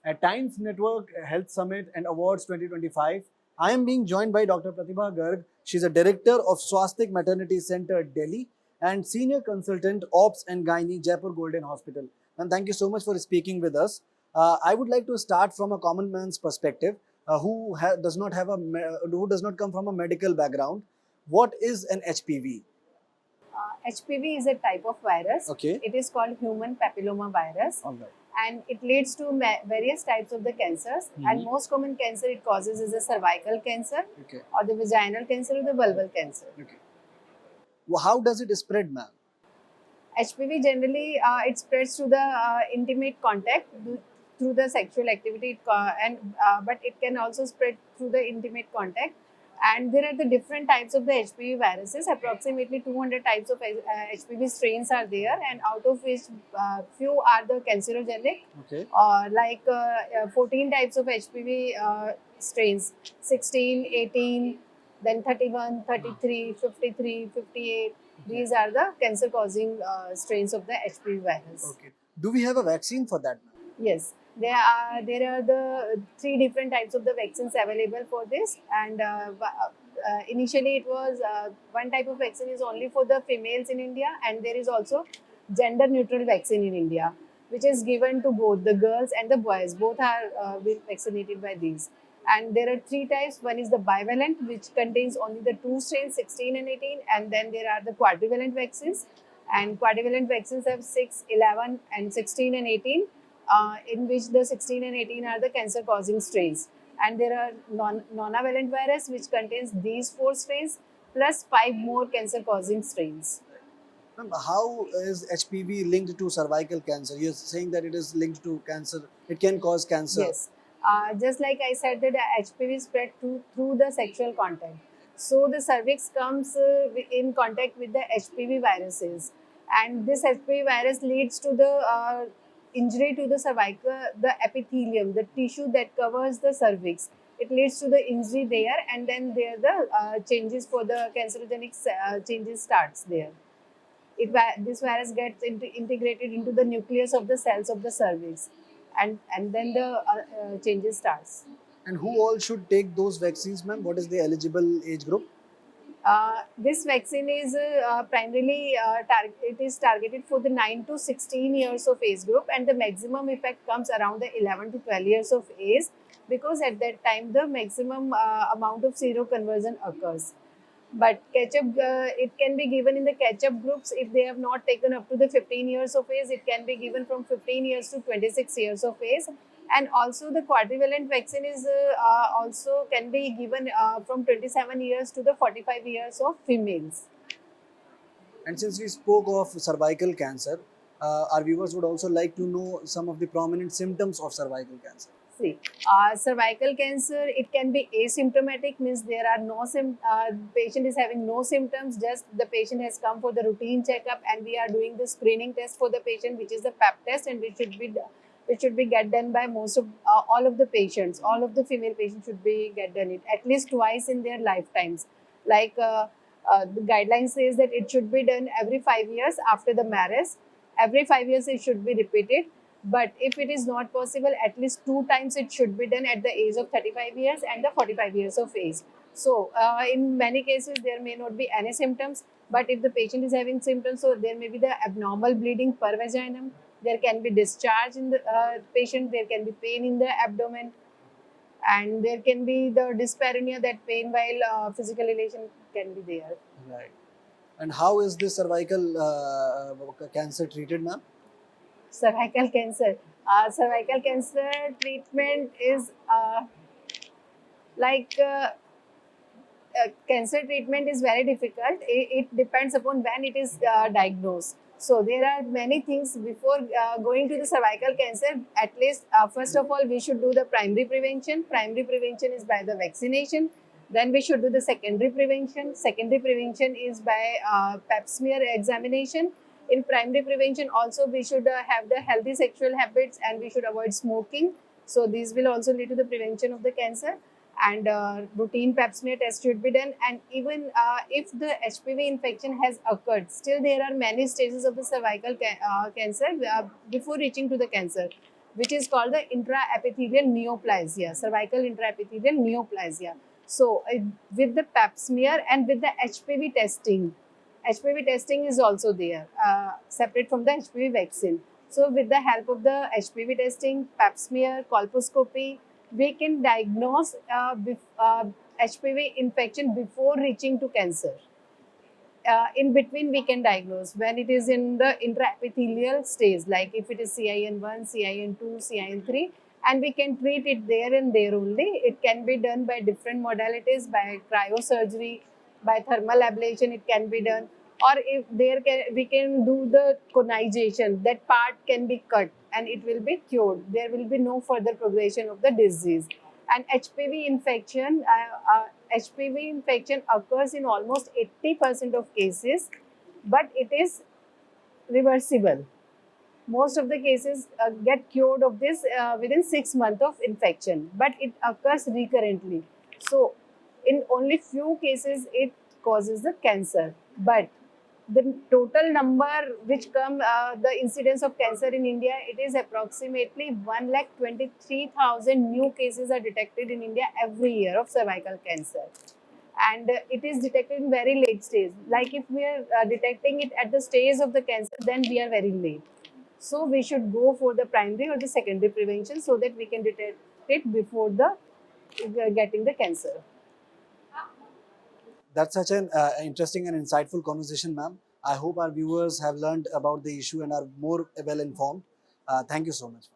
at Times Network Health Summit and Awards 2025. I am being joined by Dr. Pratibha Garg. She's a director of Swastik Maternity Center, Delhi, and senior consultant Ops and Gynae, Jaipur Golden Hospital. And thank you so much for speaking with us. I would like to start from a common man's perspective, does not have who does not come from a medical background. What is an HPV? HPV is a type of virus. Okay. It is called human papilloma virus. All right. And it leads to various types of the cancers. And most common cancer it causes is a cervical cancer, Okay. or the vaginal cancer, or the vulval cancer. Okay. Well, how does it spread, ma'am? HPV generally it spreads through the intimate contact through the sexual activity, but it can also spread through the intimate contact. And there are the different types of the HPV viruses. Approximately 200 types of HPV strains are there, and out of which few are the cancerogenic. Okay. 14 types of HPV strains, 16, 18, then 31, 33, 53, 58. These are the cancer causing strains of the HPV virus. Okay. Do we have a vaccine for that, ma'am? Yes, there are the three different types of the vaccines available for this, and initially it was one type of vaccine is only for the females in India, and there is also gender neutral vaccine in India, which is given to both the girls and the boys. Both are being vaccinated by these. And there are three types. One is the bivalent, which contains only the two strains, 16 and 18, and then there are the quadrivalent vaccines. And quadrivalent vaccines have 6, 11, and 16 and 18. In which the 16 and 18 are the cancer causing strains, and there are nonavalent virus which contains these 4 strains plus 5 more cancer causing strains. Ma'am, how is HPV linked to cervical cancer? You're saying that it is linked to cancer. It can cause cancer. Yes, just like I said that HPV spread through the sexual contact. So the cervix comes in contact with the HPV viruses, and this HPV virus leads to the injury to the cervical, the epithelium, the tissue that covers the cervix. It leads to the injury there, and then there the changes for the cancerogenic changes starts there. This virus gets integrated into the nucleus of the cells of the cervix, and then the changes starts. And who all should take those vaccines, ma'am? What is the eligible age group? This vaccine is primarily it is targeted for the 9 to 16 years of age group, and the maximum effect comes around the 11 to 12 years of age, because at that time the maximum amount of seroconversion occurs. But catch-up, it can be given in the catch-up groups if they have not taken up to the 15 years of age. It can be given from 15 years to 26 years of age. And also the quadrivalent vaccine is also can be given from 27 years to the 45 years of females. And since we spoke of cervical cancer, our viewers would also like to know some of the prominent symptoms of cervical cancer. See, cervical cancer, it can be asymptomatic, means there are no patient is having no symptoms, just the patient has come for the routine checkup, and we are doing the screening test for the patient, which is the PAP test, and which should be get done by most of all of the patients. All of the female patients should be get done it at least twice in their lifetimes. Like the guideline says that it should be done every 5 years after the marriage. Every 5 years it should be repeated. But if it is not possible, at least 2 times it should be done at the age of 35 years and the 45 years of age. So, in many cases, there may not be any symptoms, but if the patient is having symptoms, so there may be the abnormal bleeding per vaginum, there can be discharge in the patient, there can be pain in the abdomen, and there can be the dyspareunia, that pain while physical relation can be there. Right. And how is this cervical cancer treated, ma'am? Cervical cancer. Cervical cancer treatment is like cancer treatment is very difficult. It depends upon when it is diagnosed. So there are many things before going to the cervical cancer. At least first of all, we should do the primary prevention. Primary prevention is by the vaccination. Then we should do the secondary prevention. Secondary prevention is by pap smear examination. In primary prevention also, we should have the healthy sexual habits, and we should avoid smoking. So these will also lead to the prevention of the cancer. And routine pap smear test should be done. And even if the HPV infection has occurred, still there are many stages of the cervical cancer before reaching to the cancer. which is called the intraepithelial neoplasia, cervical intraepithelial neoplasia. So, with the pap smear and with the HPV testing, HPV testing is also there, separate from the HPV vaccine. So, with the help of the HPV testing, pap smear, colposcopy, we can diagnose HPV infection before reaching to cancer. In between, we can diagnose when it is in the intraepithelial stage, like if it is CIN1, CIN2, CIN3, and we can treat it there and there only. It can be done by different modalities, by cryosurgery, by thermal ablation, it can be done. Or if we can do the conization, that part can be cut and it will be cured. There will be no further progression of the disease. And HPV infection occurs in almost 80% of cases, but it is reversible. Most of the cases get cured of this within 6 months of infection, but it occurs recurrently. So, in only few cases, it causes the cancer. But the total number which come, the incidence of cancer in India, it is approximately 1,23,000 new cases are detected in India every year of cervical cancer. And it is detected in very late stage. Like if we are detecting it at the stage of the cancer, then we are very late. So we should go for the primary or the secondary prevention so that we can detect it before the getting the cancer. That's such an interesting and insightful conversation, ma'am. I hope our viewers have learned about the issue and are more well informed. Thank you so much.